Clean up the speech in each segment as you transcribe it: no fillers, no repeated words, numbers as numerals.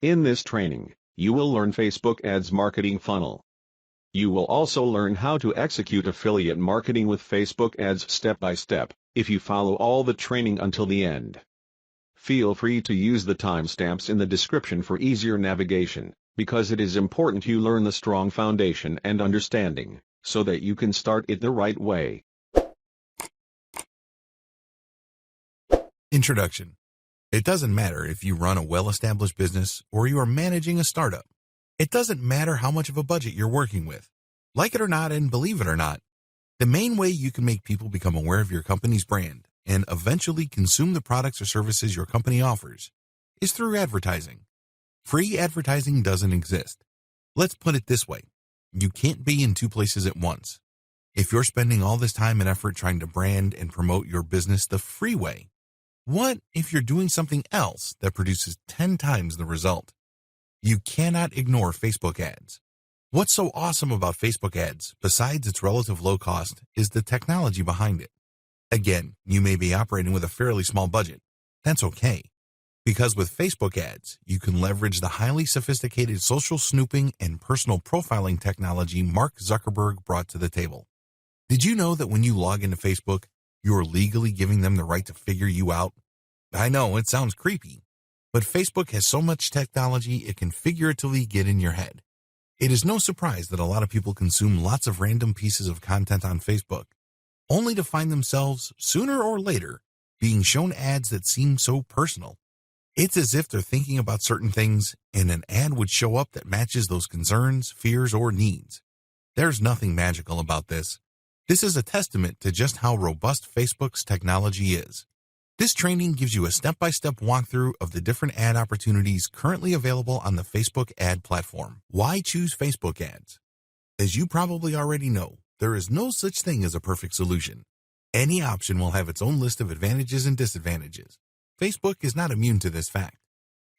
In this training, you will learn Facebook ads marketing funnel. You will also learn how to execute affiliate marketing with Facebook ads step by step, if you follow all the training until the end. Feel free to use the timestamps in the description for easier navigation, because it is important you learn the strong foundation and understanding, so that you can start it the right way. Introduction. It doesn't matter if you run a well-established business or you are managing a startup. It doesn't matter how much of a budget you're working with. Like it or not, and believe it or not, the main way you can make people become aware of your company's brand and eventually consume the products or services your company offers is through advertising. Free advertising doesn't exist. Let's put it this way. You can't be in two places at once. If you're spending all this time and effort trying to brand and promote your business the free way, what if you're doing something else that produces 10 times the result? You cannot ignore Facebook ads. What's so awesome about Facebook ads, besides its relative low cost, is the technology behind it. Again, you may be operating with a fairly small budget. That's okay. Because with Facebook ads, you can leverage the highly sophisticated social snooping and personal profiling technology Mark Zuckerberg brought to the table. Did you know that when you log into Facebook, you're legally giving them the right to figure you out? I know, it sounds creepy, but Facebook has so much technology it can figuratively get in your head. It is no surprise that a lot of people consume lots of random pieces of content on Facebook, only to find themselves, sooner or later, being shown ads that seem so personal. It's as if they're thinking about certain things, and an ad would show up that matches those concerns, fears, or needs. There's nothing magical about this. This is a testament to just how robust Facebook's technology is. This training gives you a step-by-step walkthrough of the different ad opportunities currently available on the Facebook ad platform. Why choose Facebook ads? As you probably already know, there is no such thing as a perfect solution. Any option will have its own list of advantages and disadvantages. Facebook is not immune to this fact.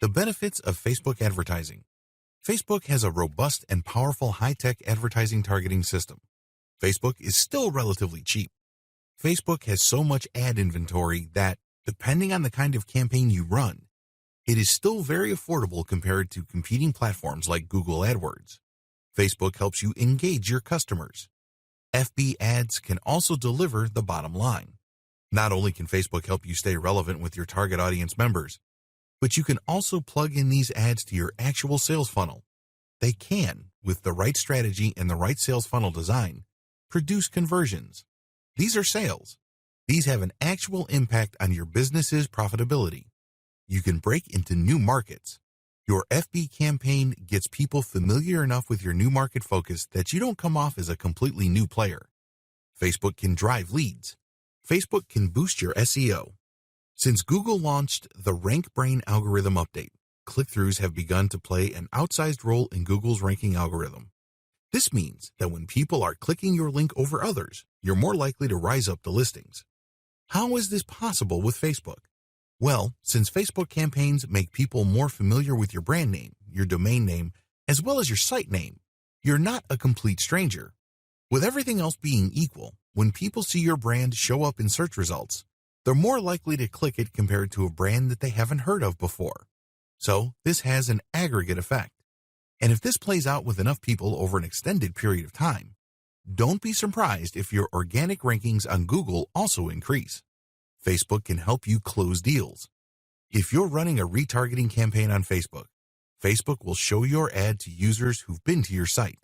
The benefits of Facebook advertising. Facebook has a robust and powerful high-tech advertising targeting system. Facebook is still relatively cheap. Facebook has so much ad inventory that, depending on the kind of campaign you run, it is still very affordable compared to competing platforms like Google AdWords. Facebook helps you engage your customers. FB ads can also deliver the bottom line. Not only can Facebook help you stay relevant with your target audience members, but you can also plug in these ads to your actual sales funnel. They can, with the right strategy and the right sales funnel design, produce conversions. These are sales. These have an actual impact on your business's profitability. You can break into new markets. Your FB campaign gets people familiar enough with your new market focus that you don't come off as a completely new player. Facebook can drive leads. Facebook can boost your SEO. Since Google launched the RankBrain algorithm update, click-throughs have begun to play an outsized role in Google's ranking algorithm. This means that when people are clicking your link over others, you're more likely to rise up the listings. How is this possible with Facebook? Well, since Facebook campaigns make people more familiar with your brand name, your domain name, as well as your site name, you're not a complete stranger. With everything else being equal, when people see your brand show up in search results, they're more likely to click it compared to a brand that they haven't heard of before. So this has an aggregate effect. And if this plays out with enough people over an extended period of time, don't be surprised if your organic rankings on Google also increase. Facebook can help you close deals. If you're running a retargeting campaign on Facebook, Facebook will show your ad to users who've been to your site.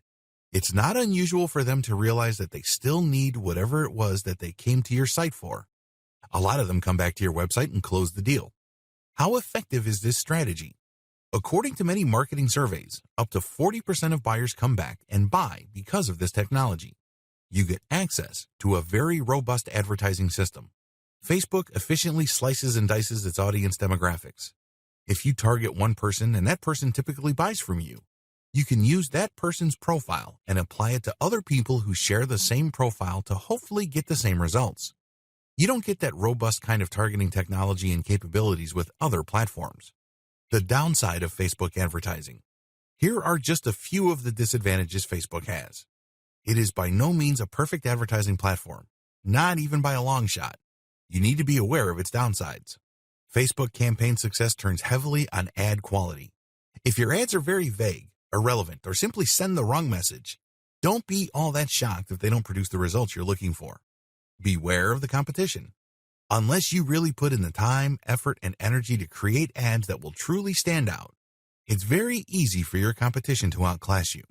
It's not unusual for them to realize that they still need whatever it was that they came to your site for. A lot of them come back to your website and close the deal. How effective is this strategy? According to many marketing surveys, up to 40% of buyers come back and buy because of this technology. You get access to a very robust advertising system. Facebook efficiently slices and dices its audience demographics. If you target one person and that person typically buys from you, you can use that person's profile and apply it to other people who share the same profile to hopefully get the same results. You don't get that robust kind of targeting technology and capabilities with other platforms. The downside of Facebook advertising. Here are just a few of the disadvantages Facebook has. It is by no means a perfect advertising platform, not even by a long shot. You need to be aware of its downsides. Facebook campaign success turns heavily on ad quality. If your ads are very vague, irrelevant, or simply send the wrong message, don't be all that shocked if they don't produce the results you're looking for. Beware of the competition. Unless you really put in the time, effort, and energy to create ads that will truly stand out, it's very easy for your competition to outclass you.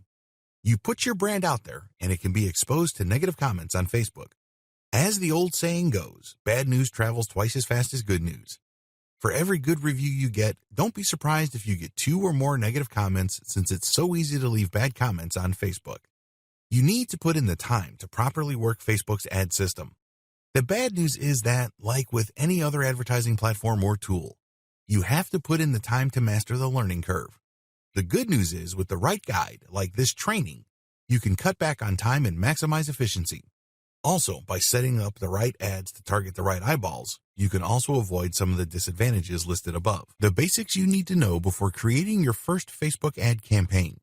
You put your brand out there, and it can be exposed to negative comments on Facebook. As the old saying goes, bad news travels twice as fast as good news. For every good review you get, don't be surprised if you get 2 or more negative comments, since it's so easy to leave bad comments on Facebook. You need to put in the time to properly work Facebook's ad system. The bad news is that, like with any other advertising platform or tool, you have to put in the time to master the learning curve. The good news is, with the right guide, like this training, you can cut back on time and maximize efficiency. Also, by setting up the right ads to target the right eyeballs, you can also avoid some of the disadvantages listed above. The basics you need to know before creating your first Facebook ad campaign.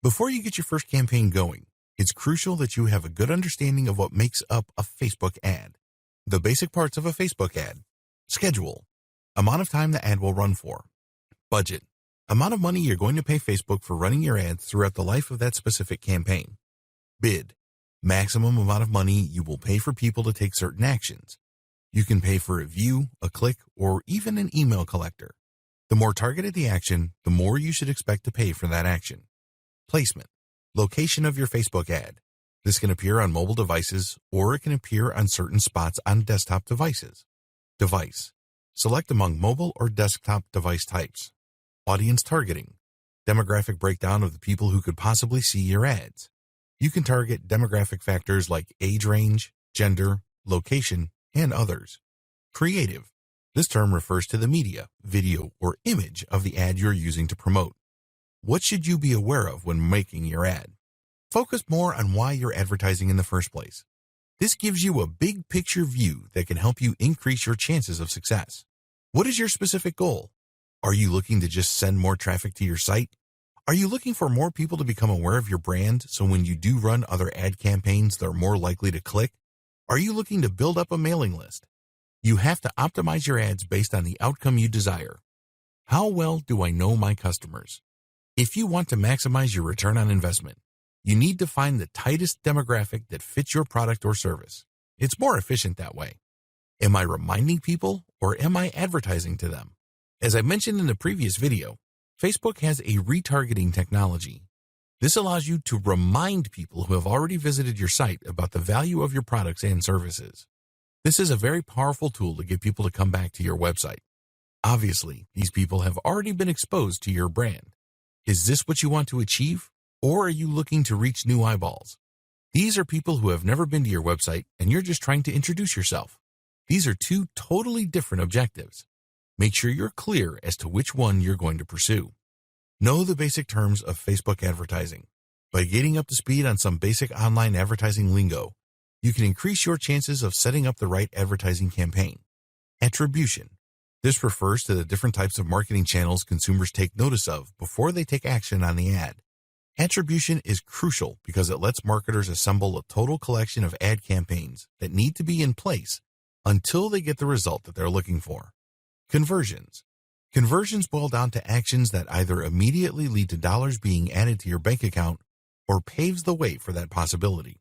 Before you get your first campaign going, it's crucial that you have a good understanding of what makes up a Facebook ad. The basic parts of a Facebook ad: schedule, amount of time the ad will run for; budget, amount of money you're going to pay Facebook for running your ads throughout the life of that specific campaign; bid, maximum amount of money you will pay for people to take certain actions. You can pay for a view, a click, or even an email collector. The more targeted the action, the more you should expect to pay for that action. Placement, location of your Facebook ad. This can appear on mobile devices, or it can appear on certain spots on desktop devices. Device, select among mobile or desktop device types. Audience targeting, demographic breakdown of the people who could possibly see your ads. You can target demographic factors like age range, gender, location, and others. Creative, this term refers to the media, video, or image of the ad you're using to promote. What should you be aware of when making your ad? Focus more on why you're advertising in the first place. This gives you a big picture view that can help you increase your chances of success. What is your specific goal? Are you looking to just send more traffic to your site? Are you looking for more people to become aware of your brand, so when you do run other ad campaigns, they're more likely to click? Are you looking to build up a mailing list? You have to optimize your ads based on the outcome you desire. How well do I know my customers? If you want to maximize your return on investment, you need to find the tightest demographic that fits your product or service. It's more efficient that way. Am I reminding people, or am I advertising to them? As I mentioned in the previous video, Facebook has a retargeting technology. This allows you to remind people who have already visited your site about the value of your products and services. This is a very powerful tool to get people to come back to your website. Obviously, these people have already been exposed to your brand. Is this what you want to achieve, or are you looking to reach new eyeballs? These are people who have never been to your website, and you're just trying to introduce yourself. These are 2 totally different objectives. Make sure you're clear as to which one you're going to pursue. Know the basic terms of Facebook advertising. By getting up to speed on some basic online advertising lingo, you can increase your chances of setting up the right advertising campaign. Attribution. This refers to the different types of marketing channels consumers take notice of before they take action on the ad. Attribution is crucial because it lets marketers assemble a total collection of ad campaigns that need to be in place until they get the result that they're looking for. Conversions. Conversions boil down to actions that either immediately lead to dollars being added to your bank account or paves the way for that possibility.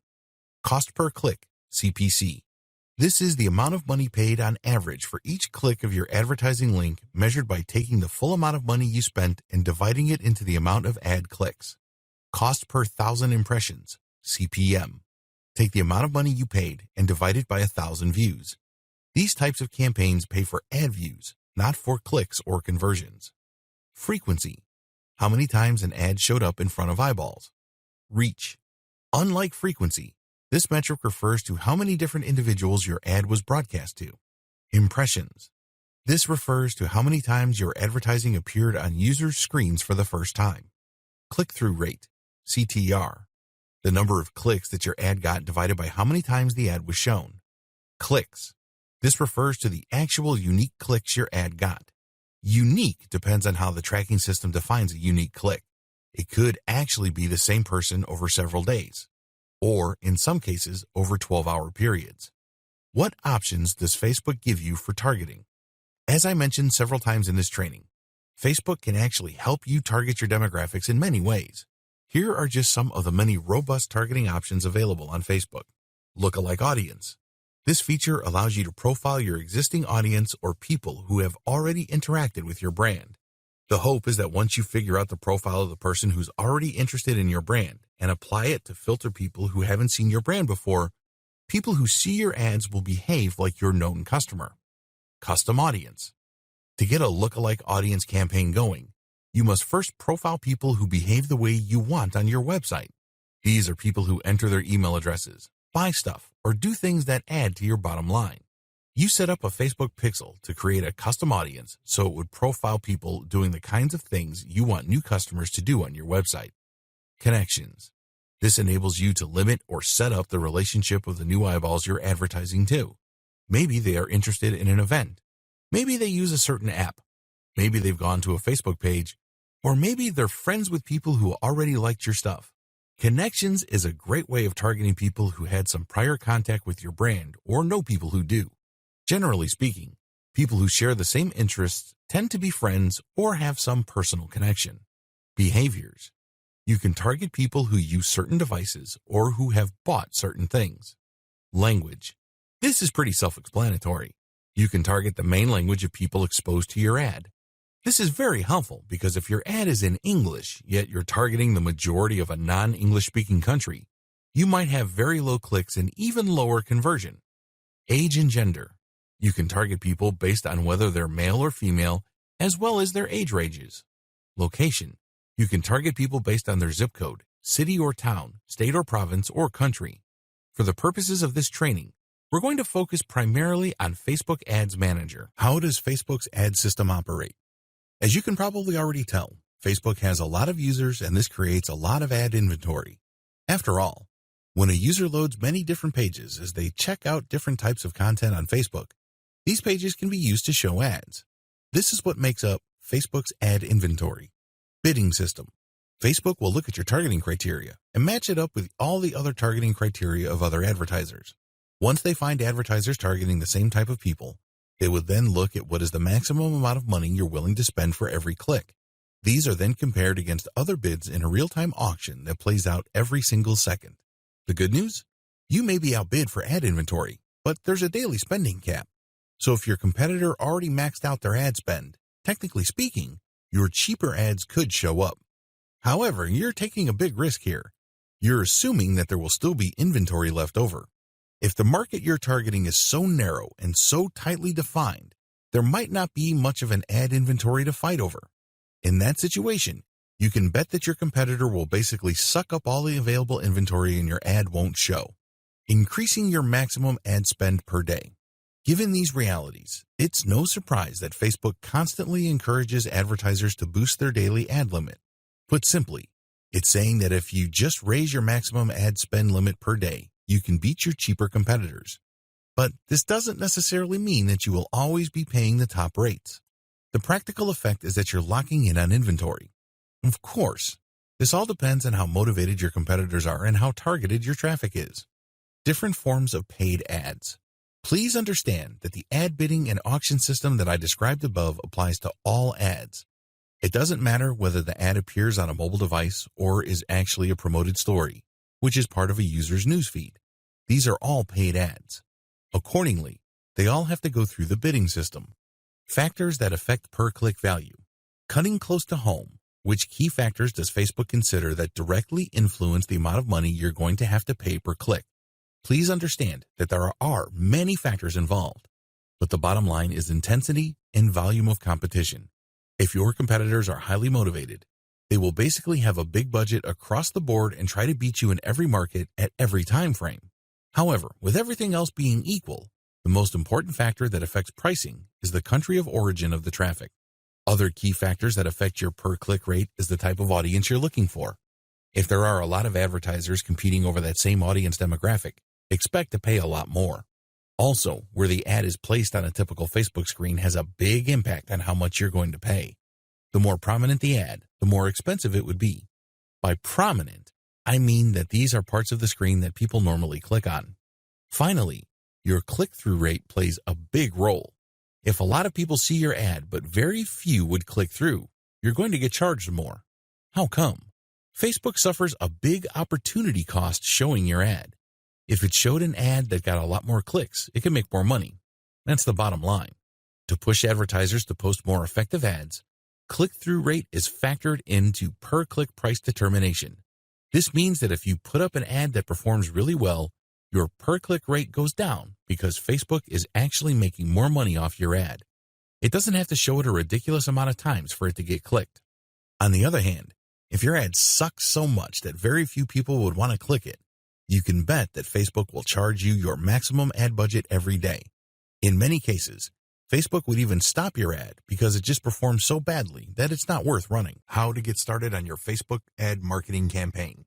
Cost per click, CPC. This is the amount of money paid on average for each click of your advertising link, measured by taking the full amount of money you spent and dividing it into the amount of ad clicks. Cost per 1,000 impressions, CPM. Take the amount of money you paid and divide it by 1,000 views. These types of campaigns pay for ad views, not for clicks or conversions. Frequency. How many times an ad showed up in front of eyeballs. Reach. Unlike frequency, this metric refers to how many different individuals your ad was broadcast to. Impressions. This refers to how many times your advertising appeared on users' screens for the first time. Click-through rate, CTR. The number of clicks that your ad got divided by how many times the ad was shown. Clicks. This refers to the actual unique clicks your ad got. Unique depends on how the tracking system defines a unique click. It could actually be the same person over several days, or in some cases over 12-hour periods. What options does Facebook give you for targeting? As I mentioned several times in this training, Facebook can actually help you target your demographics in many ways. Here are just some of the many robust targeting options available on Facebook. Lookalike audience. This feature allows you to profile your existing audience or people who have already interacted with your brand. The hope is that once you figure out the profile of the person who's already interested in your brand and apply it to filter people who haven't seen your brand before, people who see your ads will behave like your known customer. Custom audience. To get a lookalike audience campaign going, you must first profile people who behave the way you want on your website. These are people who enter their email addresses, buy stuff, or do things that add to your bottom line. You set up a Facebook pixel to create a custom audience so it would profile people doing the kinds of things you want new customers to do on your website. Connections. This enables you to limit or set up the relationship of the new eyeballs you're advertising to. Maybe they are interested in an event. Maybe they use a certain app. Maybe they've gone to a Facebook page. Or maybe they're friends with people who already liked your stuff. Connections is a great way of targeting people who had some prior contact with your brand or know people who do. Generally speaking, people who share the same interests tend to be friends or have some personal connection. Behaviors. You can target people who use certain devices or who have bought certain things. Language. This is pretty self-explanatory. You can target the main language of people exposed to your ad. This is very helpful because if your ad is in English, yet you're targeting the majority of a non-English speaking country, you might have very low clicks and even lower conversion. Age and gender. You can target people based on whether they're male or female, as well as their age ranges. Location. You can target people based on their zip code, city or town, state or province, or country. For the purposes of this training, we're going to focus primarily on Facebook Ads Manager. How does Facebook's ad system operate? As you can probably already tell, Facebook has a lot of users and this creates a lot of ad inventory. After all, when a user loads many different pages as they check out different types of content on Facebook, these pages can be used to show ads. This is what makes up Facebook's ad inventory. Bidding system. Facebook will look at your targeting criteria and match it up with all the other targeting criteria of other advertisers. Once they find advertisers targeting the same type of people, they would then look at what is the maximum amount of money you're willing to spend for every click. These are then compared against other bids in a real-time auction that plays out every single second. The good news? You may be outbid for ad inventory, but there's a daily spending cap. So if your competitor already maxed out their ad spend, technically speaking, your cheaper ads could show up. However, you're taking a big risk here. You're assuming that there will still be inventory left over. If the market you're targeting is so narrow and so tightly defined, there might not be much of an ad inventory to fight over. In that situation, you can bet that your competitor will basically suck up all the available inventory and your ad won't show. Increasing your maximum ad spend per day. Given these realities, it's no surprise that Facebook constantly encourages advertisers to boost their daily ad limit. Put simply, it's saying that if you just raise your maximum ad spend limit per day, you can beat your cheaper competitors. But this doesn't necessarily mean that you will always be paying the top rates. The practical effect is that you're locking in on inventory. Of course, this all depends on how motivated your competitors are and how targeted your traffic is. Different forms of paid ads. Please understand that the ad bidding and auction system that I described above applies to all ads. It doesn't matter whether the ad appears on a mobile device or is actually a promoted story, which is part of a user's newsfeed. These are all paid ads. Accordingly, they all have to go through the bidding system. Factors that affect per-click value. Cutting close to home, which key factors does Facebook consider that directly influence the amount of money you're going to have to pay per click? Please understand that there are many factors involved, but the bottom line is intensity and volume of competition. If your competitors are highly motivated, they will basically have a big budget across the board and try to beat you in every market at every time frame. However, with everything else being equal, the most important factor that affects pricing is the country of origin of the traffic. Other key factors that affect your per-click rate is the type of audience you're looking for. If there are a lot of advertisers competing over that same audience demographic, expect to pay a lot more. Also, where the ad is placed on a typical Facebook screen has a big impact on how much you're going to pay. The more prominent the ad, the more expensive it would be. By prominent, I mean that these are parts of the screen that people normally click on. Finally, your click-through rate plays a big role. If a lot of people see your ad but very few would click through, you're going to get charged more. How come? Facebook suffers a big opportunity cost showing your ad. If it showed an ad that got a lot more clicks, it can make more money. That's the bottom line. To push advertisers to post more effective ads, click-through rate is factored into per-click price determination. This means that if you put up an ad that performs really well, your per-click rate goes down because Facebook is actually making more money off your ad. It doesn't have to show it a ridiculous amount of times for it to get clicked. On the other hand, if your ad sucks so much that very few people would want to click it, you can bet that Facebook will charge you your maximum ad budget every day. In many cases, Facebook would even stop your ad because it just performs so badly that it's not worth running. How to get started on your Facebook ad marketing campaign.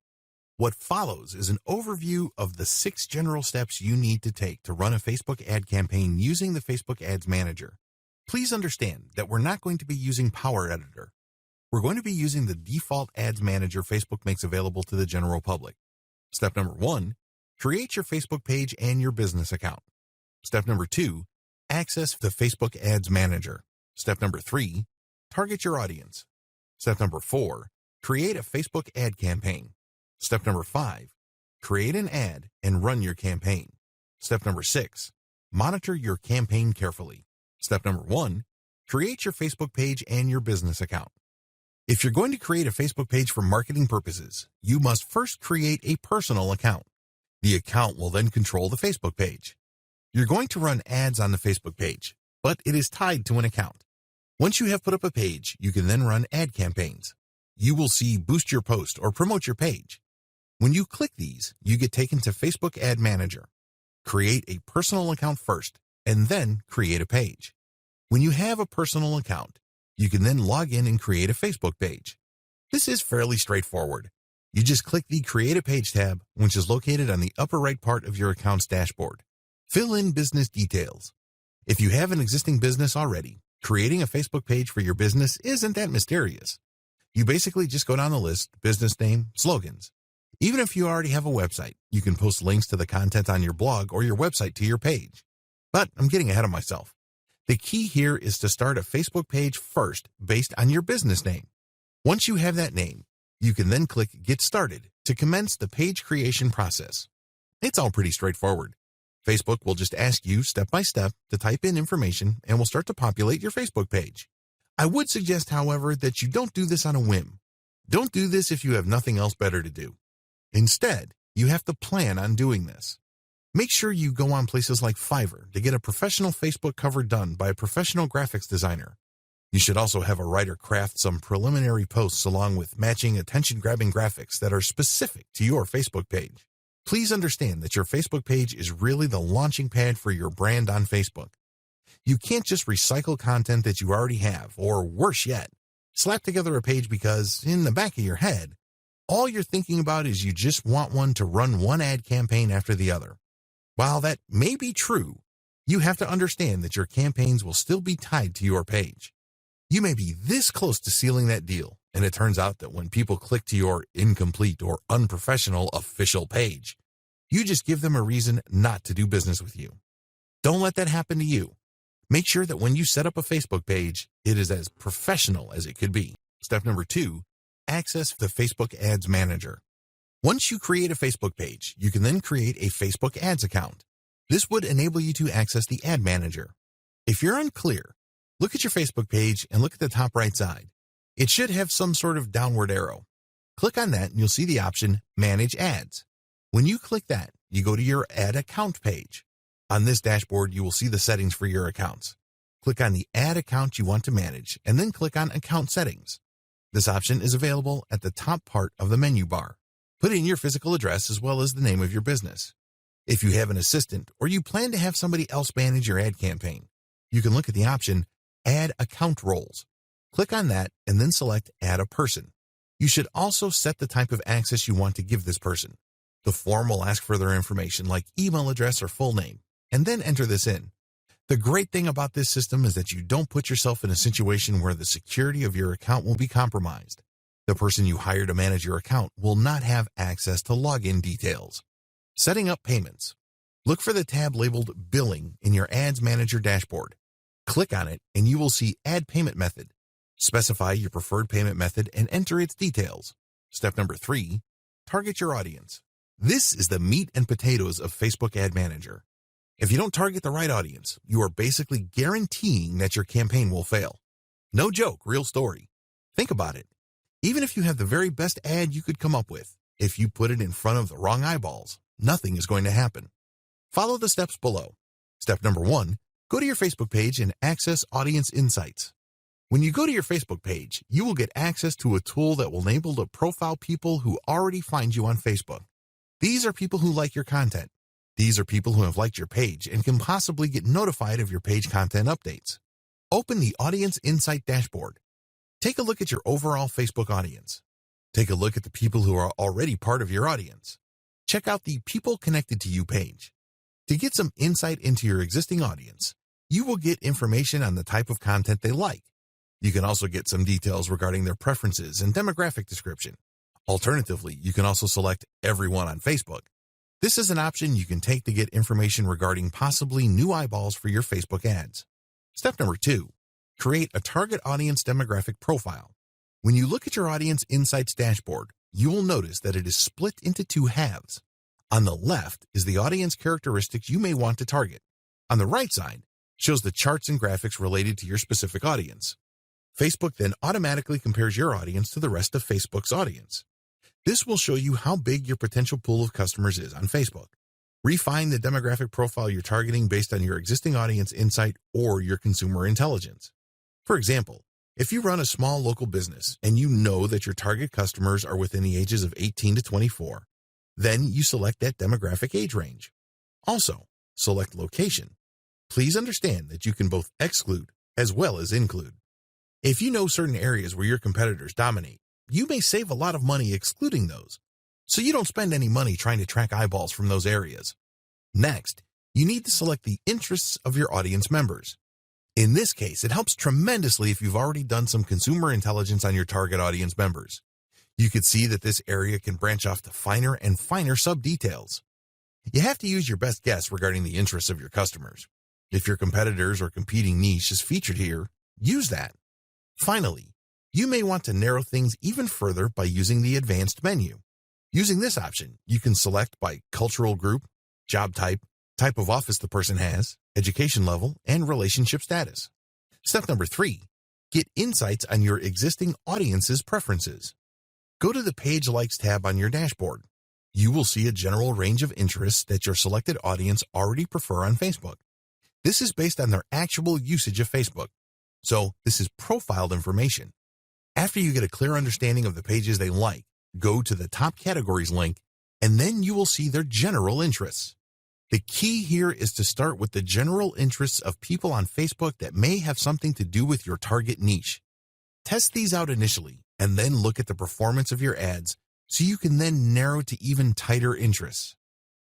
What follows is an overview of the 6 general steps you need to take to run a Facebook ad campaign using the Facebook Ads Manager. Please understand that we're not going to be using Power Editor. We're going to be using the default Ads Manager Facebook makes available to the general public. Step number 1, create your Facebook page and your business account. Step number 2, access the Facebook Ads Manager. Step number 3, target your audience. Step number 4, create a Facebook ad campaign. Step number 5, create an ad and run your campaign. Step number 6, monitor your campaign carefully. Step number 1, create your Facebook page and your business account. If you're going to create a Facebook page for marketing purposes, you must first create a personal account. The account will then control the Facebook page. You're going to run ads on the Facebook page, but it is tied to an account. Once you have put up a page, you can then run ad campaigns. You will see Boost Your Post or Promote Your Page. When you click these, you get taken to Facebook Ad Manager. Create a personal account first, and then create a page. When you have a personal account, you can then log in and create a Facebook page. This is fairly straightforward. You just click the Create a Page tab, which is located on the upper right part of your account's dashboard. Fill in business details. If you have an existing business already, creating a Facebook page for your business isn't that mysterious. You basically just go down the list, business name, slogans. Even if you already have a website, you can post links to the content on your blog or your website to your page. But I'm getting ahead of myself. The key here is to start a Facebook page first based on your business name. Once you have that name, you can then click Get Started to commence the page creation process. It's all pretty straightforward. Facebook will just ask you step by step to type in information and will start to populate your Facebook page. I would suggest, however, that you don't do this on a whim. Don't do this if you have nothing else better to do. Instead, you have to plan on doing this. Make sure you go on places like Fiverr to get a professional Facebook cover done by a professional graphics designer. You should also have a writer craft some preliminary posts along with matching attention-grabbing graphics that are specific to your Facebook page. Please understand that your Facebook page is really the launching pad for your brand on Facebook. You can't just recycle content that you already have, or worse yet, slap together a page because, in the back of your head, all you're thinking about is you just want one to run one ad campaign after the other. While that may be true, you have to understand that your campaigns will still be tied to your page. You may be this close to sealing that deal, and it turns out that when people click to your incomplete or unprofessional official page, you just give them a reason not to do business with you. Don't let that happen to you. Make sure that when you set up a Facebook page, it is as professional as it could be. Step number 2, access the Facebook Ads Manager. Once you create a Facebook page, you can then create a Facebook Ads account. This would enable you to access the Ad Manager. If you're unclear, look at your Facebook page and look at the top right side. It should have some sort of downward arrow. Click on that and you'll see the option Manage Ads. When you click that, you go to your Ad Account page. On this dashboard, you will see the settings for your accounts. Click on the ad account you want to manage and then click on Account Settings. This option is available at the top part of the menu bar. Put in your physical address as well as the name of your business. If you have an assistant or you plan to have somebody else manage your ad campaign, you can look at the option Add Account Roles. Click on that and then select Add a Person. You should also set the type of access you want to give this person. The form will ask for their information like email address or full name, and then enter this in. The great thing about this system is that you don't put yourself in a situation where the security of your account will be compromised. The person you hire to manage your account will not have access to login details. Setting up payments. Look for the tab labeled Billing in your Ads Manager dashboard. Click on it and you will see Add Payment Method. Specify your preferred payment method and enter its details. Step number 3, target your audience. This is the meat and potatoes of Facebook Ad Manager. If you don't target the right audience, you are basically guaranteeing that your campaign will fail. No joke, real story. Think about it. Even if you have the very best ad you could come up with, if you put it in front of the wrong eyeballs, nothing is going to happen. Follow the steps below. Step number 1, go to your Facebook page and access Audience Insights. When you go to your Facebook page, you will get access to a tool that will enable to profile people who already find you on Facebook. These are people who like your content. These are people who have liked your page and can possibly get notified of your page content updates. Open the Audience Insight dashboard. Take a look at your overall Facebook audience. Take a look at the people who are already part of your audience. Check out the People Connected to You page. To get some insight into your existing audience, you will get information on the type of content they like. You can also get some details regarding their preferences and demographic description. Alternatively, you can also select Everyone on Facebook. This is an option you can take to get information regarding possibly new eyeballs for your Facebook ads. Step number 2, create a target audience demographic profile. When you look at your Audience Insights dashboard, you will notice that it is split into 2 halves. On the left is the audience characteristics you may want to target. On the right side shows the charts and graphics related to your specific audience. Facebook then automatically compares your audience to the rest of Facebook's audience. This will show you how big your potential pool of customers is on Facebook. Refine the demographic profile you're targeting based on your existing audience insight or your consumer intelligence. For example, if you run a small local business and you know that your target customers are within the ages of 18 to 24, then you select that demographic age range. Also, select location. Please understand that you can both exclude as well as include. If you know certain areas where your competitors dominate, you may save a lot of money excluding those, so you don't spend any money trying to track eyeballs from those areas. Next, you need to select the interests of your audience members. In this case, it helps tremendously if you've already done some consumer intelligence on your target audience members. You could see that this area can branch off to finer and finer sub-details. You have to use your best guess regarding the interests of your customers. If your competitors or competing niche is featured here, use that. Finally, you may want to narrow things even further by using the advanced menu. Using this option, you can select by cultural group, job type, type of office the person has, education level, and relationship status. Step number 3, get insights on your existing audience's preferences. Go to the Page Likes tab on your dashboard. You will see a general range of interests that your selected audience already prefer on Facebook. This is based on their actual usage of Facebook. So this is profiled information. After you get a clear understanding of the pages they like, go to the top categories link, and then you will see their general interests. The key here is to start with the general interests of people on Facebook that may have something to do with your target niche. Test these out initially, and then look at the performance of your ads so you can then narrow to even tighter interests.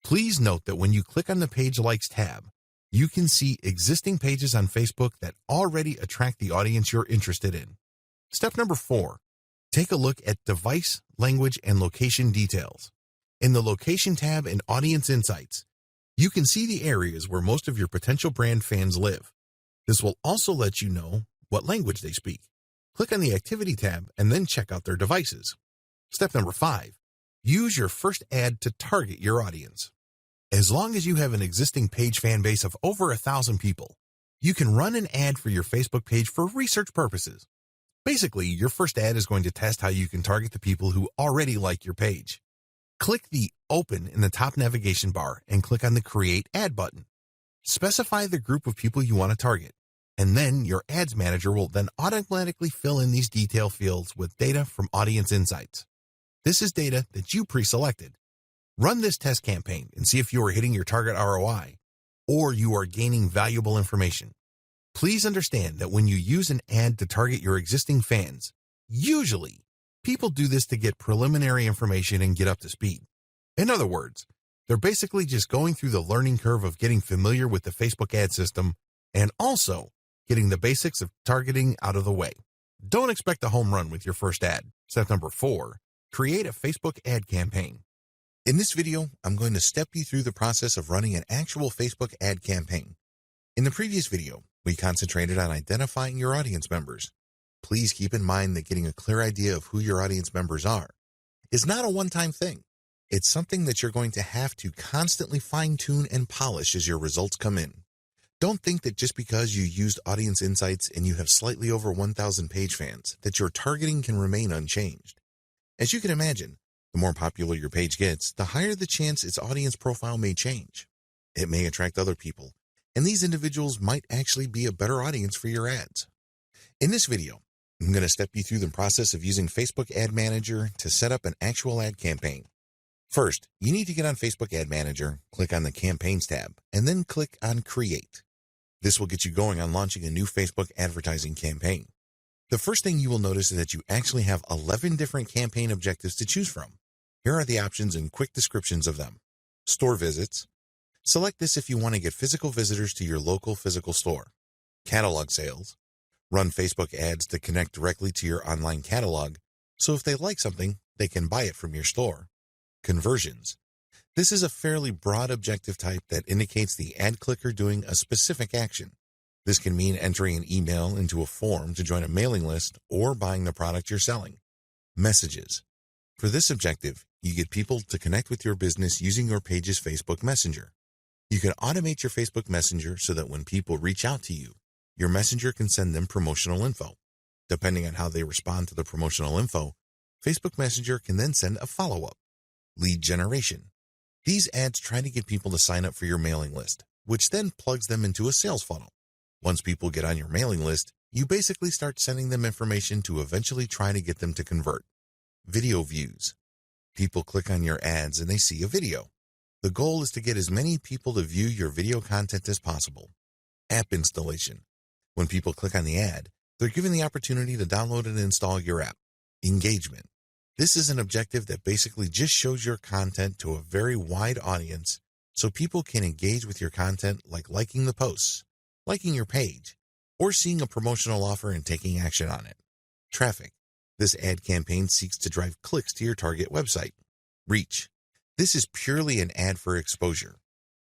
Please note that when you click on the Page Likes tab, you can see existing pages on Facebook that already attract the audience you're interested in. Step number 4, take a look at device, language, and location details. In the Location tab in Audience Insights, you can see the areas where most of your potential brand fans live. This will also let you know what language they speak. Click on the Activity tab and then check out their devices. Step number 5, use your first ad to target your audience. As long as you have an existing page fan base of over 1,000 people, you can run an ad for your Facebook page for research purposes. Basically, your first ad is going to test how you can target the people who already like your page. Click the Open in the top navigation bar and click on the Create Ad button. Specify the group of people you want to target, and then your Ads Manager will then automatically fill in these detail fields with data from Audience Insights. This is data that you pre-selected. Run this test campaign and see if you are hitting your target ROI or you are gaining valuable information. Please understand that when you use an ad to target your existing fans, usually people do this to get preliminary information and get up to speed. In other words, they're basically just going through the learning curve of getting familiar with the Facebook ad system and also getting the basics of targeting out of the way. Don't expect a home run with your first ad. Step number 4, create a Facebook ad campaign. In this video, I'm going to step you through the process of running an actual Facebook ad campaign. In the previous video, We concentrated on identifying your audience members. Please keep in mind that getting a clear idea of who your audience members are is not a one-time thing. It's something that you're going to have to constantly fine-tune and polish as your results come in. Don't think that just because you used audience insights and you have slightly over 1,000 page fans, that your targeting can remain unchanged. As you can imagine, the more popular your page gets, the higher the chance its audience profile may change. It may attract other people, and these individuals might actually be a better audience for your ads. In this video, I'm going to step you through the process of using Facebook Ad Manager to set up an actual ad campaign. First, you need to get on Facebook Ad Manager, click on the Campaigns tab, and then click on Create. This will get you going on launching a new Facebook advertising campaign. The first thing you will notice is that you actually have 11 different campaign objectives to choose from. Here are the options and quick descriptions of them. Store visits. Select this if you want to get physical visitors to your local physical store. Catalog sales. Run Facebook ads to connect directly to your online catalog, so if they like something, they can buy it from your store. Conversions. This is a fairly broad objective type that indicates the ad clicker doing a specific action. This can mean entering an email into a form to join a mailing list or buying the product you're selling. Messages. For this objective, you get people to connect with your business using your page's Facebook Messenger. You can automate your Facebook Messenger so that when people reach out to you, your messenger can send them promotional info. Depending on how they respond to the promotional info, Facebook Messenger can then send a follow-up. Lead generation. These ads try to get people to sign up for your mailing list, which then plugs them into a sales funnel. Once people get on your mailing list, you basically start sending them information to eventually try to get them to convert. Video views. People click on your ads and they see a video. The goal is to get as many people to view your video content as possible. App installation. When people click on the ad, they're given the opportunity to download and install your app. Engagement. This is an objective that basically just shows your content to a very wide audience so people can engage with your content like liking the posts, liking your page, or seeing a promotional offer and taking action on it. Traffic. This ad campaign seeks to drive clicks to your target website. Reach. This is purely an ad for exposure.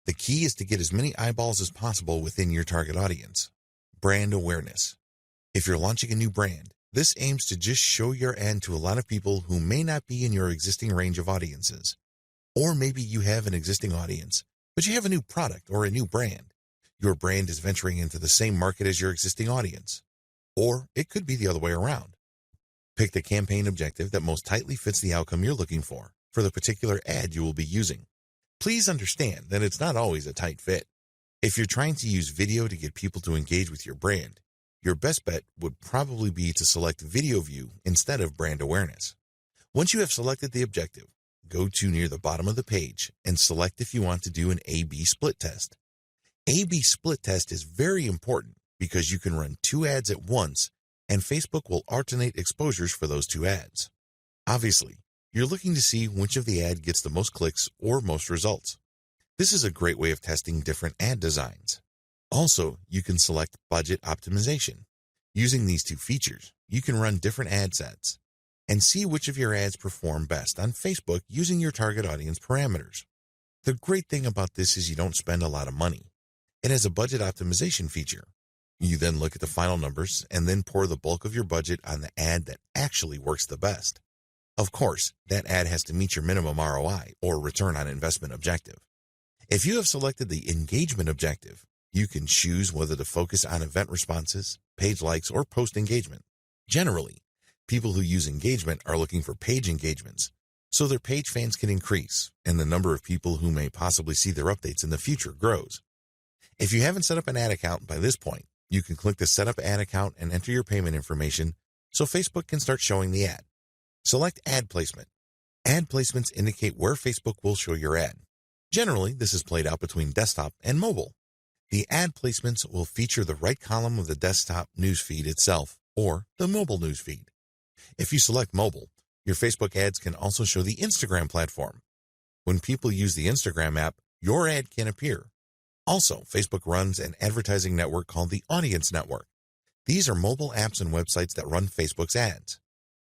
The key is to get as many eyeballs as possible within your target audience. Brand awareness. If you're launching a new brand, this aims to just show your ad to a lot of people who may not be in your existing range of audiences. Or maybe you have an existing audience, but you have a new product or a new brand. Your brand is venturing into the same market as your existing audience. Or it could be the other way around. Pick the campaign objective that most tightly fits the outcome you're looking for the particular ad you will be using. Please understand that it's not always a tight fit. If you're trying to use video to get people to engage with your brand, your best bet would probably be to select video view instead of brand awareness. Once you have selected the objective, go to near the bottom of the page and select if you want to do an A/B split test. A/B split test is very important because you can run two ads at once and Facebook will alternate exposures for those two ads. Obviously, you're looking to see which of the ad gets the most clicks or most results. This is a great way of testing different ad designs. Also, you can select budget optimization. Using these two features, you can run different ad sets and see which of your ads perform best on Facebook using your target audience parameters. The great thing about this is you don't spend a lot of money. It has a budget optimization feature. You then look at the final numbers and then pour the bulk of your budget on the ad that actually works the best. Of course, that ad has to meet your minimum ROI or return on investment objective. If you have selected the engagement objective, you can choose whether to focus on event responses, page likes, or post engagement. Generally, people who use engagement are looking for page engagements, so their page fans can increase and the number of people who may possibly see their updates in the future grows. If you haven't set up an ad account by this point, you can click the Set Up Ad Account and enter your payment information so Facebook can start showing the ad. Select Ad Placement. Ad placements indicate where Facebook will show your ad. Generally, this is played out between desktop and mobile. The ad placements will feature the right column of the desktop newsfeed itself or the mobile newsfeed. If you select mobile, your Facebook ads can also show the Instagram platform. When people use the Instagram app, your ad can appear. Also, Facebook runs an advertising network called the Audience Network. These are mobile apps and websites that run Facebook's ads.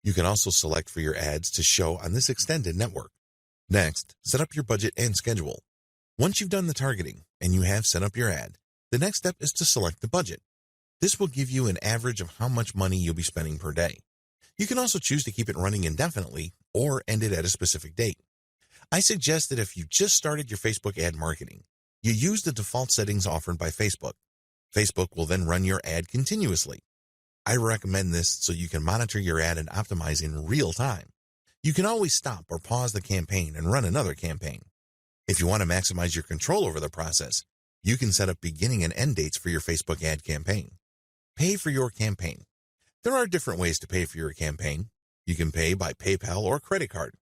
You can also select for your ads to show on this extended network. Next, set up your budget and schedule. Once you've done the targeting and you have set up your ad, the next step is to select the budget. This will give you an average of how much money you'll be spending per day. You can also choose to keep it running indefinitely or end it at a specific date. I suggest that if you just started your Facebook ad marketing, you use the default settings offered by Facebook. Facebook will then run your ad continuously. I recommend this so you can monitor your ad and optimize in real time. You can always stop or pause the campaign and run another campaign. If you want to maximize your control over the process, you can set up beginning and end dates for your Facebook ad campaign. Pay for your campaign. There are different ways to pay for your campaign. You can pay by PayPal or credit card.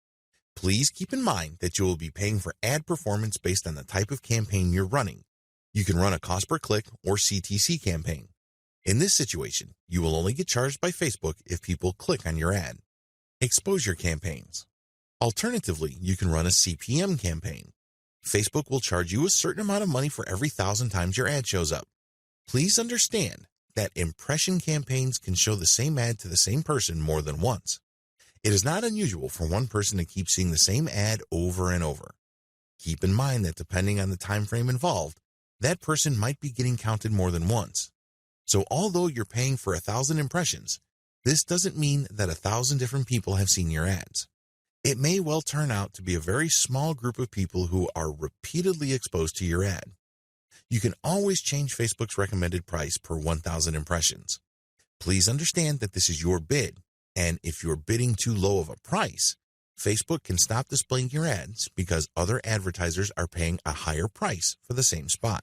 Please keep in mind that you will be paying for ad performance based on the type of campaign you're running. You can run a cost per click or CTC campaign. In this situation, you will only get charged by Facebook if people click on your ad. Exposure campaigns. Alternatively, you can run a CPM campaign. Facebook will charge you a certain amount of money for every 1,000 times your ad shows up. Please understand that impression campaigns can show the same ad to the same person more than once. It is not unusual for one person to keep seeing the same ad over and over. Keep in mind that depending on the time frame involved, that person might be getting counted more than once. So although you're paying for 1,000 impressions, this doesn't mean that 1,000 different people have seen your ads. It may well turn out to be a very small group of people who are repeatedly exposed to your ad. You can always change Facebook's recommended price per 1,000 impressions. Please understand that this is your bid, and if you're bidding too low of a price, Facebook can stop displaying your ads because other advertisers are paying a higher price for the same spot.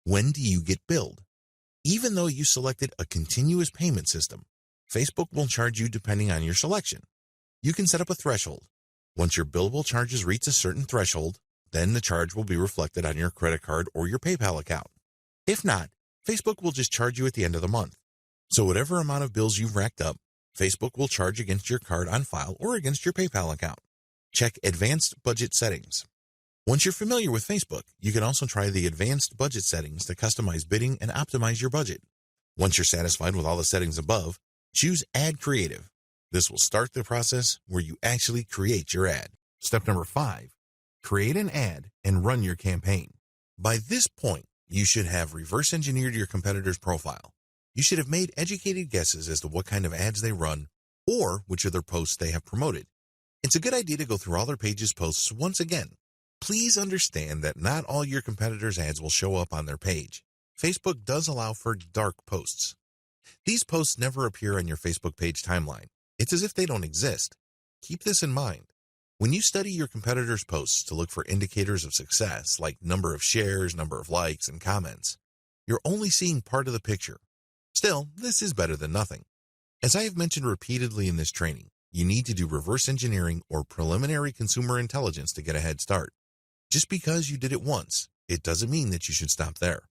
When do you get billed? Even though you selected a continuous payment system, Facebook will charge you depending on your selection. You can set up a threshold. Once your billable charges reach a certain threshold, then the charge will be reflected on your credit card or your PayPal account. If not, Facebook will just charge you at the end of the month. So whatever amount of bills you've racked up, Facebook will charge against your card on file or against your PayPal account. Check Advanced Budget Settings. Once you're familiar with Facebook, you can also try the Advanced Budget Settings to customize bidding and optimize your budget. Once you're satisfied with all the settings above, choose Ad Creative. This will start the process where you actually create your ad. Step number 5, create an ad and run your campaign. By this point, you should have reverse engineered your competitor's profile. You should have made educated guesses as to what kind of ads they run or which of their posts they have promoted. It's a good idea to go through all their pages' posts once again. Please understand that not all your competitors' ads will show up on their page. Facebook does allow for dark posts. These posts never appear on your Facebook page timeline. It's as if they don't exist. Keep this in mind. When you study your competitors' posts to look for indicators of success, like number of shares, number of likes, and comments, you're only seeing part of the picture. Still, this is better than nothing. As I have mentioned repeatedly in this training, you need to do reverse engineering or preliminary consumer intelligence to get a head start. Just because you did it once, it doesn't mean that you should stop there.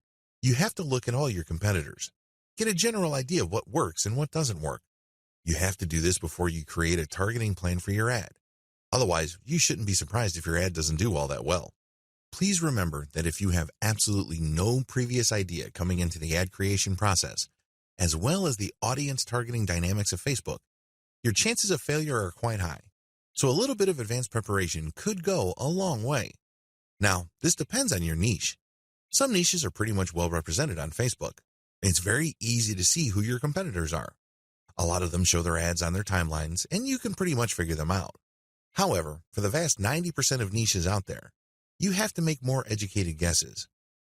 You have to look at all your competitors. Get a general idea of what works and what doesn't work. You have to do this before you create a targeting plan for your ad. Otherwise, you shouldn't be surprised if your ad doesn't do all that well. Please remember that if you have absolutely no previous idea coming into the ad creation process, as well as the audience targeting dynamics of Facebook, your chances of failure are quite high. So a little bit of advanced preparation could go a long way. Now, this depends on your niche. Some niches are pretty much well represented on Facebook. It's very easy to see who your competitors are. A lot of them show their ads on their timelines, and you can pretty much figure them out. However, for the vast 90% of niches out there, you have to make more educated guesses.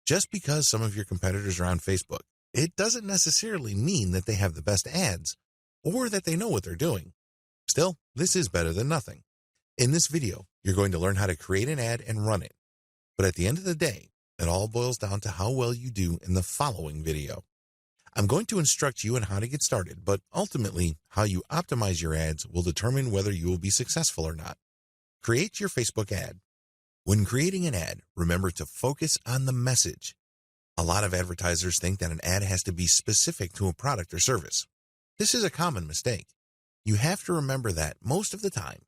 Just because some of your competitors are on Facebook, it doesn't necessarily mean that they have the best ads or that they know what they're doing. Still, this is better than nothing. In this video, you're going to learn how to create an ad and run it. But at the end of the day, it all boils down to how well you do in the following video. I'm going to instruct you on how to get started, but ultimately, how you optimize your ads will determine whether you will be successful or not. Create your Facebook ad. When creating an ad, remember to focus on the message. A lot of advertisers think that an ad has to be specific to a product or service. This is a common mistake. You have to remember that most of the time,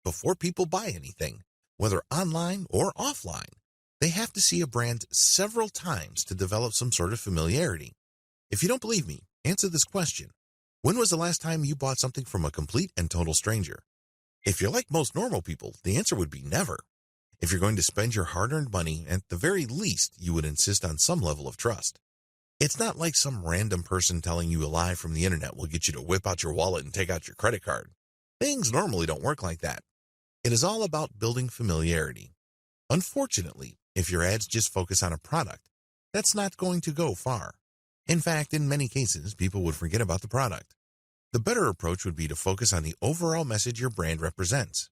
before people buy anything, whether online or offline, they have to see a brand several times to develop some sort of familiarity. If you don't believe me, answer this question. When was the last time you bought something from a complete and total stranger? If you're like most normal people, the answer would be never. If you're going to spend your hard-earned money, at the very least, you would insist on some level of trust. It's not like some random person telling you a lie from the internet will get you to whip out your wallet and take out your credit card. Things normally don't work like that. It is all about building familiarity. Unfortunately, if your ads just focus on a product, that's not going to go far. In fact, in many cases, people would forget about the product. The better approach would be to focus on the overall message your brand represents.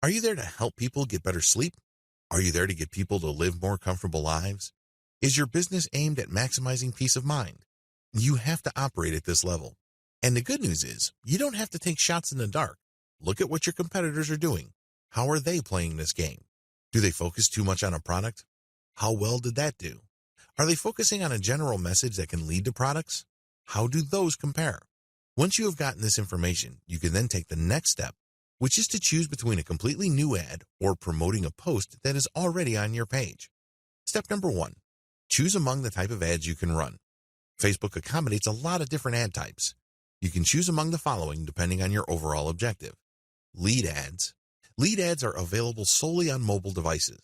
Are you there to help people get better sleep? Are you there to get people to live more comfortable lives? Is your business aimed at maximizing peace of mind? You have to operate at this level. And the good news is, you don't have to take shots in the dark. Look at what your competitors are doing. How are they playing this game? Do they focus too much on a product? How well did that do? Are they focusing on a general message that can lead to products? How do those compare? Once you have gotten this information, you can then take the next step, which is to choose between a completely new ad or promoting a post that is already on your page. Step number 1. Choose among the type of ads you can run. Facebook accommodates a lot of different ad types. You can choose among the following depending on your overall objective. Lead ads. Lead ads are available solely on mobile devices.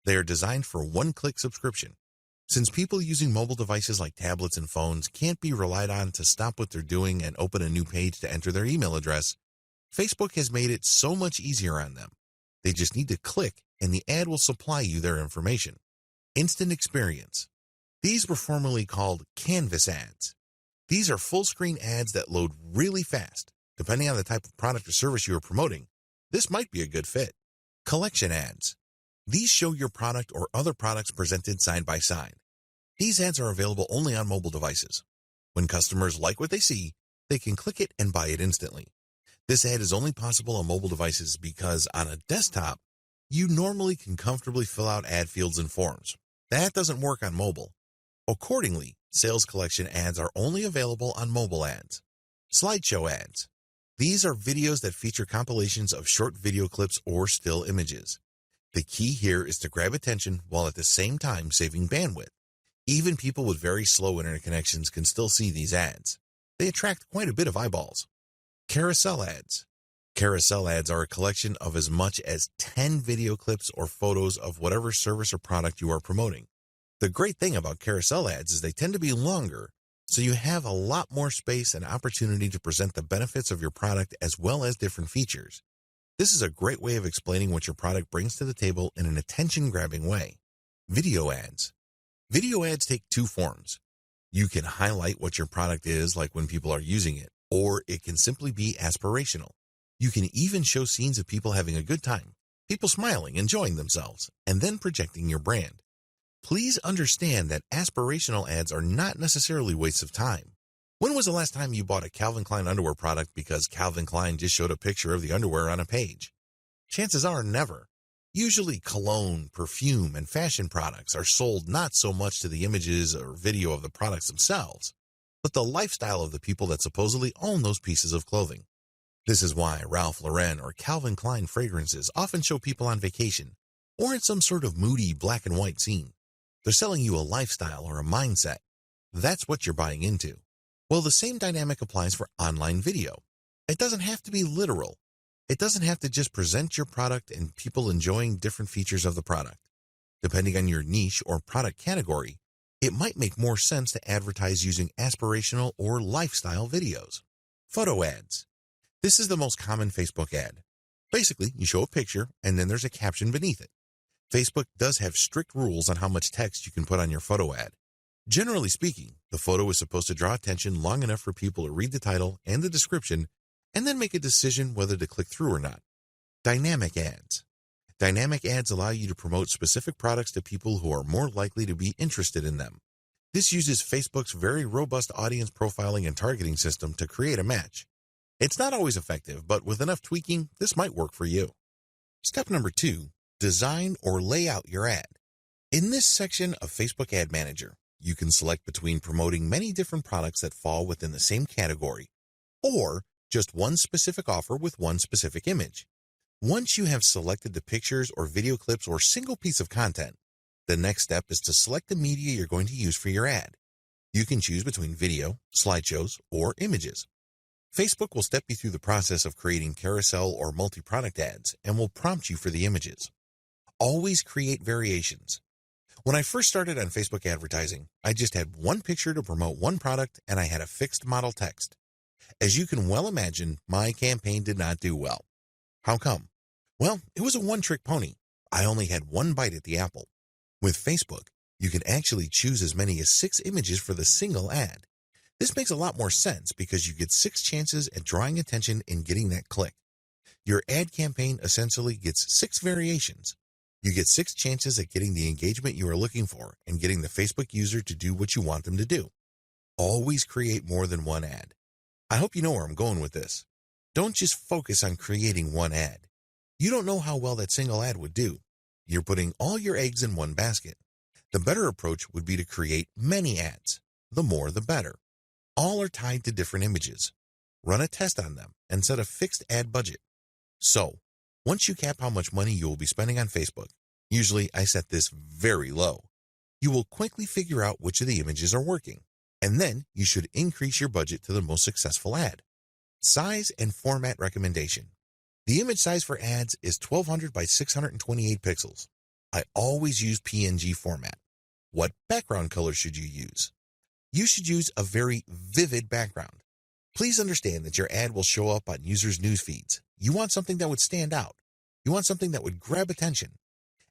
They are designed for one-click subscription. Since people using mobile devices like tablets and phones can't be relied on to stop what they're doing and open a new page to enter their email address, Facebook has made it so much easier on them. They just need to click and the ad will supply you their information. Instant experience. These were formerly called canvas ads. These are full-screen ads that load really fast. Depending on the type of product or service you are promoting, this might be a good fit. Collection ads. These show your product or other products presented side by side. These ads are available only on mobile devices. When customers like what they see, they can click it and buy it instantly. This ad is only possible on mobile devices because on a desktop, you normally can comfortably fill out ad fields and forms. That doesn't work on mobile. Accordingly, sales collection ads are only available on mobile ads. Slideshow ads. These are videos that feature compilations of short video clips or still images. The key here is to grab attention while at the same time saving bandwidth. Even people with very slow internet connections can still see these ads. They attract quite a bit of eyeballs. Carousel ads. Carousel ads are a collection of as much as 10 video clips or photos of whatever service or product you are promoting. The great thing about carousel ads is they tend to be longer, so you have a lot more space and opportunity to present the benefits of your product as well as different features. This is a great way of explaining what your product brings to the table in an attention-grabbing way. Video ads. Video ads take two forms. You can highlight what your product is like when people are using it, or it can simply be aspirational. You can even show scenes of people having a good time, people smiling, enjoying themselves, and then projecting your brand. Please understand that aspirational ads are not necessarily wastes of time. When was the last time you bought a Calvin Klein underwear product because Calvin Klein just showed a picture of the underwear on a page? Chances are never. Usually cologne, perfume, and fashion products are sold not so much to the images or video of the products themselves, but the lifestyle of the people that supposedly own those pieces of clothing. This is why Ralph Lauren or Calvin Klein fragrances often show people on vacation or in some sort of moody black and white scene. They're selling you a lifestyle or a mindset. That's what you're buying into. Well, the same dynamic applies for online video. It doesn't have to be literal. It doesn't have to just present your product and people enjoying different features of the product. Depending on your niche or product category, it might make more sense to advertise using aspirational or lifestyle videos. Photo ads. This is the most common Facebook ad. Basically, you show a picture and then there's a caption beneath it. Facebook does have strict rules on how much text you can put on your photo ad. Generally speaking, the photo is supposed to draw attention long enough for people to read the title and the description and then make a decision whether to click through or not. Dynamic ads. Dynamic ads allow you to promote specific products to people who are more likely to be interested in them. This uses Facebook's very robust audience profiling and targeting system to create a match. It's not always effective, but with enough tweaking, this might work for you. Step number 2, design or lay out your ad. In this section of Facebook Ad Manager, you can select between promoting many different products that fall within the same category, or just one specific offer with one specific image. Once you have selected the pictures or video clips or single piece of content, the next step is to select the media you're going to use for your ad. You can choose between video, slideshows, or images. Facebook will step you through the process of creating carousel or multi-product ads and will prompt you for the images. Always create variations. When I first started on Facebook advertising, I just had one picture to promote one product and I had a fixed model text. As you can well imagine, my campaign did not do well. How come? Well, it was a one-trick pony. I only had one bite at the apple. With Facebook, you can actually choose as many as 6 images for the single ad. This makes a lot more sense because you get 6 chances at drawing attention and getting that click. Your ad campaign essentially gets 6 variations. You get 6 chances at getting the engagement you are looking for and getting the Facebook user to do what you want them to do. Always create more than one ad. I hope you know where I'm going with this. Don't just focus on creating one ad. You don't know how well that single ad would do. You're putting all your eggs in one basket. The better approach would be to create many ads. The more, the better. All are tied to different images. Run a test on them and set a fixed ad budget. So, once you cap how much money you will be spending on Facebook, usually I set this very low, you will quickly figure out which of the images are working, and then you should increase your budget to the most successful ad. Size and format recommendation. The image size for ads is 1200 by 628 pixels. I always use PNG format. What background color should you use? You should use a very vivid background. Please understand that your ad will show up on users' news feeds. You want something that would stand out. You want something that would grab attention.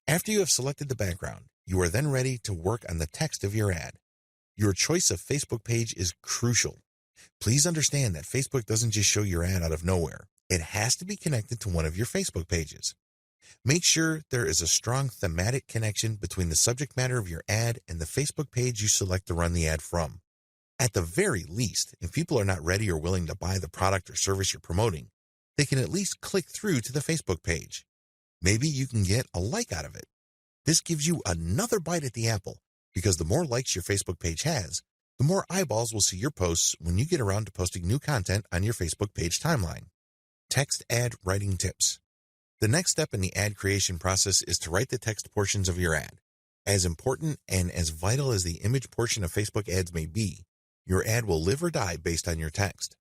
After you have selected the background, you are then ready to work on the text of your ad. Your choice of Facebook page is crucial. Please understand that Facebook doesn't just show your ad out of nowhere. It has to be connected to one of your Facebook pages. Make sure there is a strong thematic connection between the subject matter of your ad and the Facebook page you select to run the ad from. At the very least, if people are not ready or willing to buy the product or service you're promoting, they can at least click through to the Facebook page. Maybe you can get a like out of it. This gives you another bite at the apple, because the more likes your Facebook page has, the more eyeballs will see your posts when you get around to posting new content on your Facebook page timeline. Text ad writing tips. The next step in the ad creation process is to write the text portions of your ad. As important and as vital as the image portion of Facebook ads may be, your ad will live or die based on your text.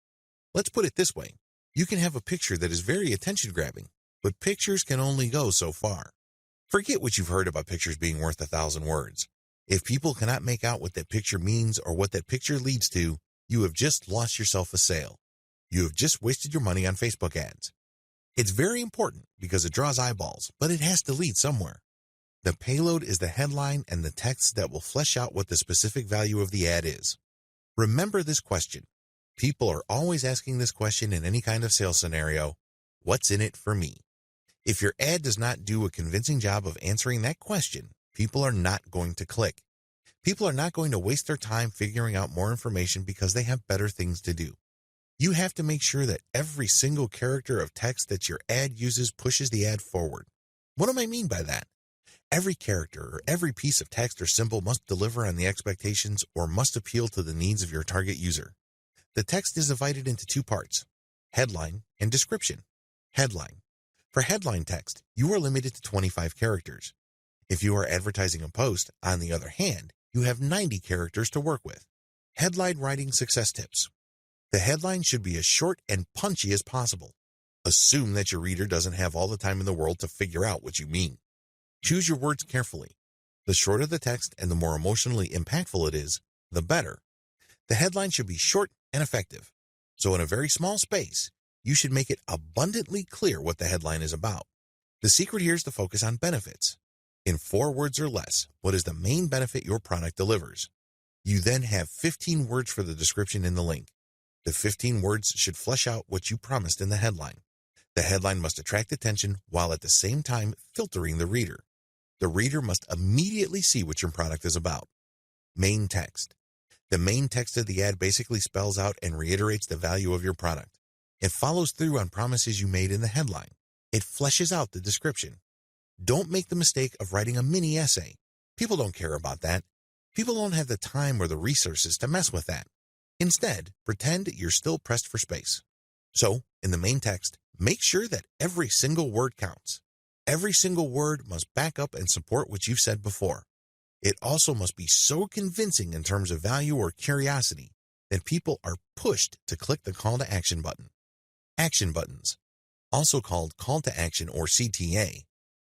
Let's put it this way. You can have a picture that is very attention-grabbing, but pictures can only go so far. Forget what you've heard about pictures being worth 1,000 words. If people cannot make out what that picture means or what that picture leads to, you have just lost yourself a sale. You have just wasted your money on Facebook ads. It's very important because it draws eyeballs, but it has to lead somewhere. The payload is the headline and the text that will flesh out what the specific value of the ad is. Remember this question. People are always asking this question in any kind of sales scenario. What's in it for me? If your ad does not do a convincing job of answering that question, people are not going to click. People are not going to waste their time figuring out more information because they have better things to do. You have to make sure that every single character of text that your ad uses pushes the ad forward. What do I mean by that? Every character or every piece of text or symbol must deliver on the expectations or must appeal to the needs of your target user. The text is divided into 2 parts, headline and description. Headline. For headline text, you are limited to 25 characters. If you are advertising a post, on the other hand, you have 90 characters to work with. Headline writing success tips. The headline should be as short and punchy as possible. Assume that your reader doesn't have all the time in the world to figure out what you mean. Choose your words carefully. The shorter the text and the more emotionally impactful it is, the better. The headline should be short and effective. So in a very small space, you should make it abundantly clear what the headline is about. The secret here is to focus on benefits. In 4 words or less, what is the main benefit your product delivers? You then have 15 words for the description in the link. The 15 words should flesh out what you promised in the headline. The headline must attract attention while at the same time filtering the reader. The reader must immediately see what your product is about. Main text. The main text of the ad basically spells out and reiterates the value of your product. It follows through on promises you made in the headline. It fleshes out the description. Don't make the mistake of writing a mini essay. People don't care about that. People don't have the time or the resources to mess with that. Instead, pretend you're still pressed for space. So, in the main text, make sure that every single word counts. Every single word must back up and support what you've said before. It also must be so convincing in terms of value or curiosity that people are pushed to click the call to action button. Action buttons, also called call to action or CTA.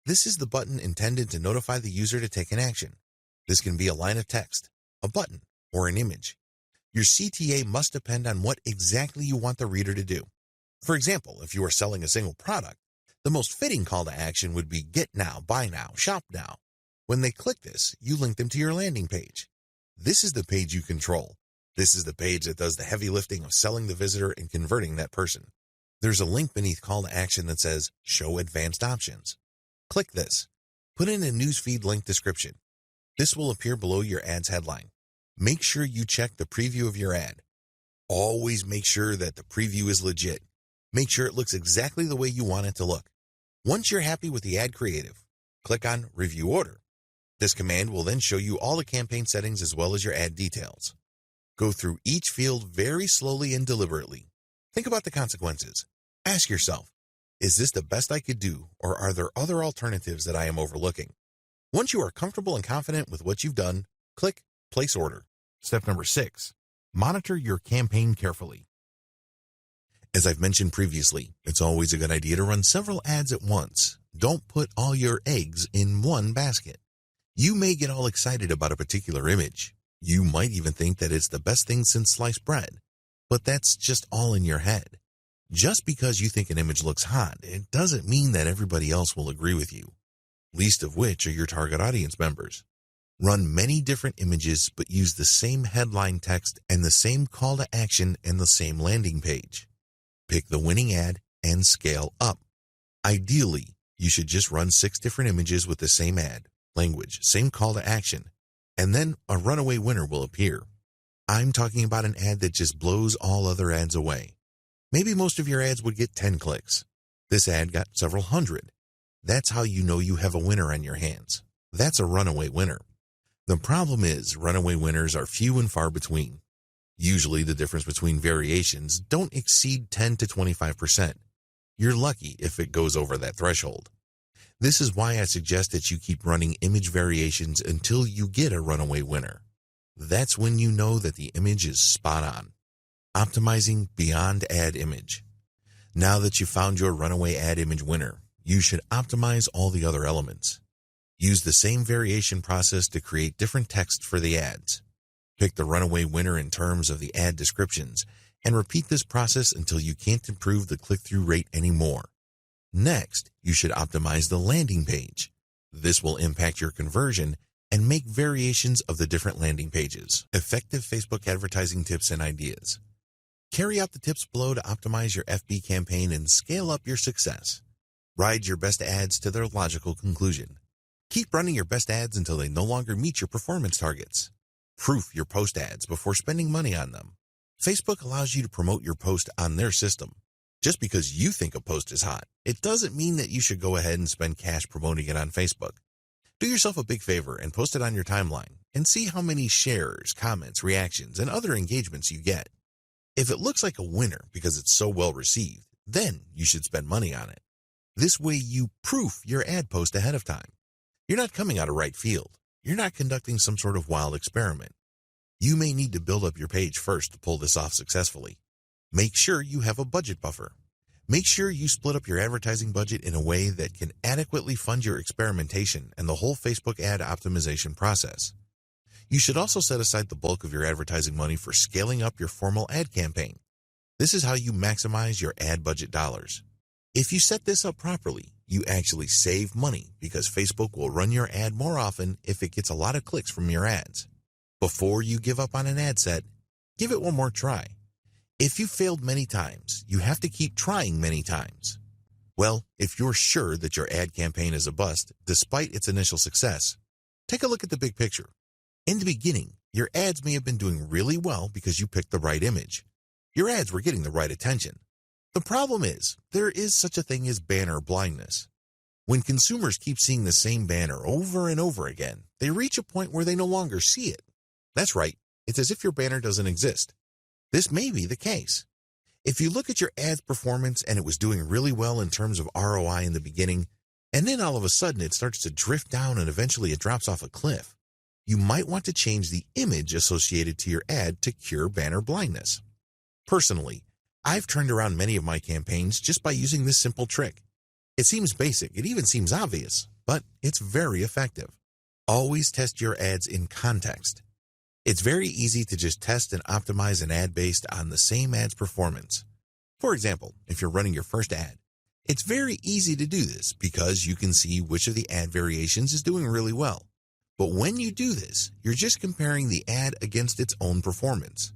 This is the button intended to notify the user to take an action. This can be a line of text, a button, or an image. Your CTA must depend on what exactly you want the reader to do. For example, if you are selling a single product, the most fitting call to action would be get now, buy now, shop now. When they click this, you link them to your landing page. This is the page you control. This is the page that does the heavy lifting of selling the visitor and converting that person. There's a link beneath call to action that says show advanced options. Click this. Put in a newsfeed link description. This will appear below your ad's headline. Make sure you check the preview of your ad. Always make sure that the preview is legit. Make sure it looks exactly the way you want it to look. Once you're happy with the ad creative, click on Review Order. This command will then show you all the campaign settings as well as your ad details. Go through each field very slowly and deliberately. Think about the consequences. Ask yourself, is this the best I could do, or are there other alternatives that I am overlooking? Once you are comfortable and confident with what you've done, click Place Order. Step number 6, monitor your campaign carefully. As I've mentioned previously, it's always a good idea to run several ads at once. Don't put all your eggs in one basket. You may get all excited about a particular image. You might even think that it's the best thing since sliced bread, but that's just all in your head. Just because you think an image looks hot, it doesn't mean that everybody else will agree with you, least of which are your target audience members. Run many different images, but use the same headline text and the same call to action and the same landing page. Pick the winning ad and scale up. Ideally, you should just run 6 different images with the same ad, language, same call to action, and then a runaway winner will appear. I'm talking about an ad that just blows all other ads away. Maybe most of your ads would get 10 clicks. This ad got several hundred. That's how you know you have a winner on your hands. That's a runaway winner. The problem is runaway winners are few and far between. Usually the difference between variations don't exceed 10 to 25%. You're lucky if it goes over that threshold. This is why I suggest that you keep running image variations until you get a runaway winner. That's when you know that the image is spot on. Optimizing beyond ad image. Now that you've found your runaway ad image winner, you should optimize all the other elements. Use the same variation process to create different text for the ads. Pick the runaway winner in terms of the ad descriptions, and repeat this process until you can't improve the click-through rate anymore. Next, you should optimize the landing page. This will impact your conversion and make variations of the different landing pages. Effective Facebook advertising tips and ideas. Carry out the tips below to optimize your FB campaign and scale up your success. Ride your best ads to their logical conclusion. Keep running your best ads until they no longer meet your performance targets. Proof your post ads before spending money on them. Facebook allows you to promote your post on their system. Just because you think a post is hot, it doesn't mean that you should go ahead and spend cash promoting it on Facebook. Do yourself a big favor and post it on your timeline and see how many shares, comments, reactions, and other engagements you get. If it looks like a winner because it's so well received, then you should spend money on it. This way you proof your ad post ahead of time. You're not coming out of right field. You're not conducting some sort of wild experiment. You may need to build up your page first to pull this off successfully. Make sure you have a budget buffer. Make sure you split up your advertising budget in a way that can adequately fund your experimentation and the whole Facebook ad optimization process. You should also set aside the bulk of your advertising money for scaling up your formal ad campaign. This is how you maximize your ad budget dollars. If you set this up properly, you actually save money because Facebook will run your ad more often if it gets a lot of clicks from your ads. Before you give up on an ad set, give it one more try. If you failed many times, you have to keep trying many times. Well, if you're sure that your ad campaign is a bust, despite its initial success, take a look at the big picture. In the beginning, your ads may have been doing really well because you picked the right image. Your ads were getting the right attention. The problem is, there is such a thing as banner blindness. When consumers keep seeing the same banner over and over again, they reach a point where they no longer see it. That's right, it's as if your banner doesn't exist. This may be the case. If you look at your ad's performance and it was doing really well in terms of ROI in the beginning, and then all of a sudden it starts to drift down and eventually it drops off a cliff, you might want to change the image associated to your ad to cure banner blindness. Personally, I've turned around many of my campaigns just by using this simple trick. It seems basic, it even seems obvious, but it's very effective. Always test your ads in context. It's very easy to just test and optimize an ad based on the same ad's performance. For example, if you're running your first ad, it's very easy to do this because you can see which of the ad variations is doing really well. But when you do this, you're just comparing the ad against its own performance.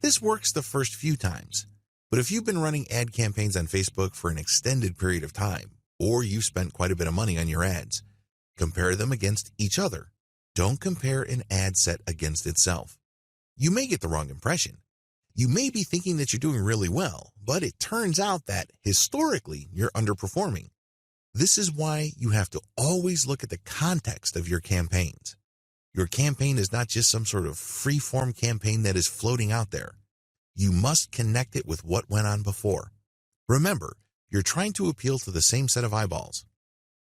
This works the first few times, but if you've been running ad campaigns on Facebook for an extended period of time, or you've spent quite a bit of money on your ads, compare them against each other. Don't compare an ad set against itself. You may get the wrong impression. You may be thinking that you're doing really well, but it turns out that, historically, you're underperforming. This is why you have to always look at the context of your campaigns. Your campaign is not just some sort of free-form campaign that is floating out there. You must connect it with what went on before. Remember, you're trying to appeal to the same set of eyeballs.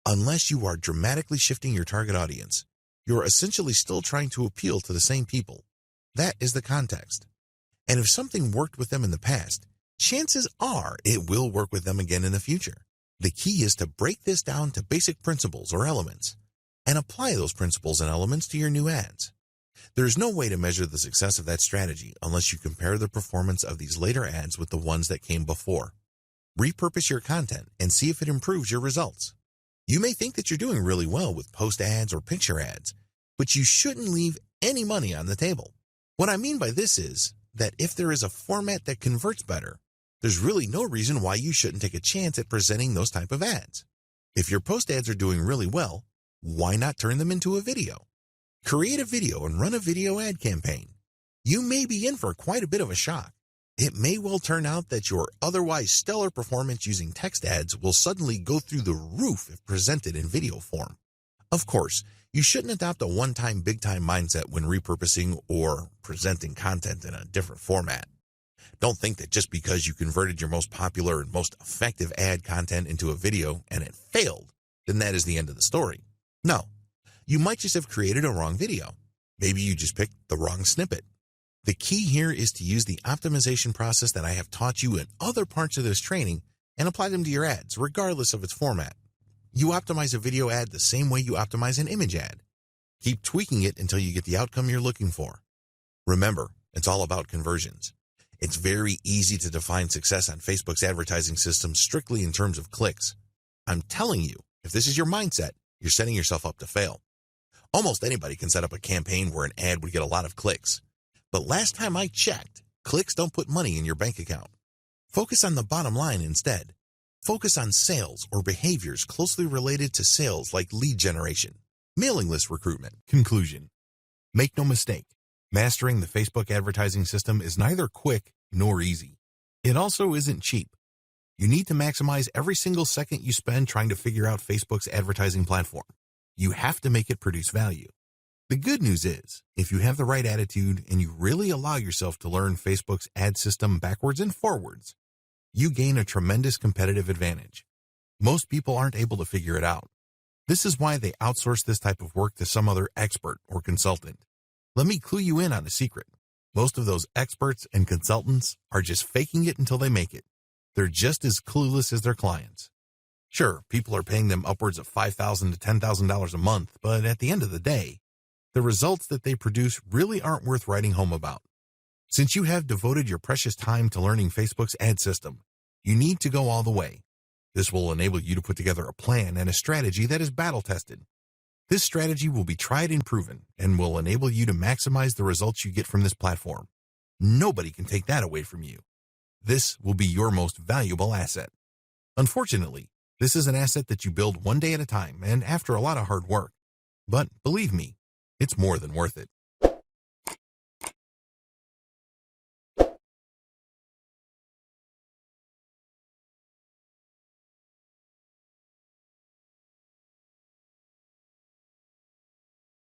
Unless you are dramatically shifting your target audience, you're essentially still trying to appeal to the same people. That is the context. And if something worked with them in the past, chances are it will work with them again in the future. The key is to break this down to basic principles or elements and apply those principles and elements to your new ads. There's no way to measure the success of that strategy unless you compare the performance of these later ads with the ones that came before. Repurpose your content and see if it improves your results. You may think that you're doing really well with post ads or picture ads, but you shouldn't leave any money on the table. What I mean by this is that if there is a format that converts better, there's really no reason why you shouldn't take a chance at presenting those type of ads. If your post ads are doing really well, why not turn them into a video? Create a video and run a video ad campaign. You may be in for quite a bit of a shock. It may well turn out that your otherwise stellar performance using text ads will suddenly go through the roof if presented in video form. Of course, you shouldn't adopt a one-time big-time mindset when repurposing or presenting content in a different format. Don't think that just because you converted your most popular and most effective ad content into a video and it failed, then that is the end of the story. No, you might just have created a wrong video. Maybe you just picked the wrong snippet. The key here is to use the optimization process that I have taught you in other parts of this training and apply them to your ads, regardless of its format. You optimize a video ad the same way you optimize an image ad. Keep tweaking it until you get the outcome you're looking for. Remember, it's all about conversions. It's very easy to define success on Facebook's advertising system strictly in terms of clicks. I'm telling you, if this is your mindset, you're setting yourself up to fail. Almost anybody can set up a campaign where an ad would get a lot of clicks. But last time I checked, clicks don't put money in your bank account. Focus on the bottom line instead. Focus on sales or behaviors closely related to sales like lead generation, mailing list recruitment. Conclusion. Make no mistake, mastering the Facebook advertising system is neither quick nor easy. It also isn't cheap. You need to maximize every single second you spend trying to figure out Facebook's advertising platform. You have to make it produce value. The good news is, if you have the right attitude and you really allow yourself to learn Facebook's ad system backwards and forwards, you gain a tremendous competitive advantage. Most people aren't able to figure it out. This is why they outsource this type of work to some other expert or consultant. Let me clue you in on a secret. Most of those experts and consultants are just faking it until they make it. They're just as clueless as their clients. Sure, people are paying them upwards of $5,000 to $10,000 a month, but at the end of the day, the results that they produce really aren't worth writing home about. Since you have devoted your precious time to learning Facebook's ad system, you need to go all the way. This will enable you to put together a plan and a strategy that is battle-tested. This strategy will be tried and proven and will enable you to maximize the results you get from this platform. Nobody can take that away from you. This will be your most valuable asset. Unfortunately, this is an asset that you build one day at a time and after a lot of hard work. But believe me, it's more than worth it.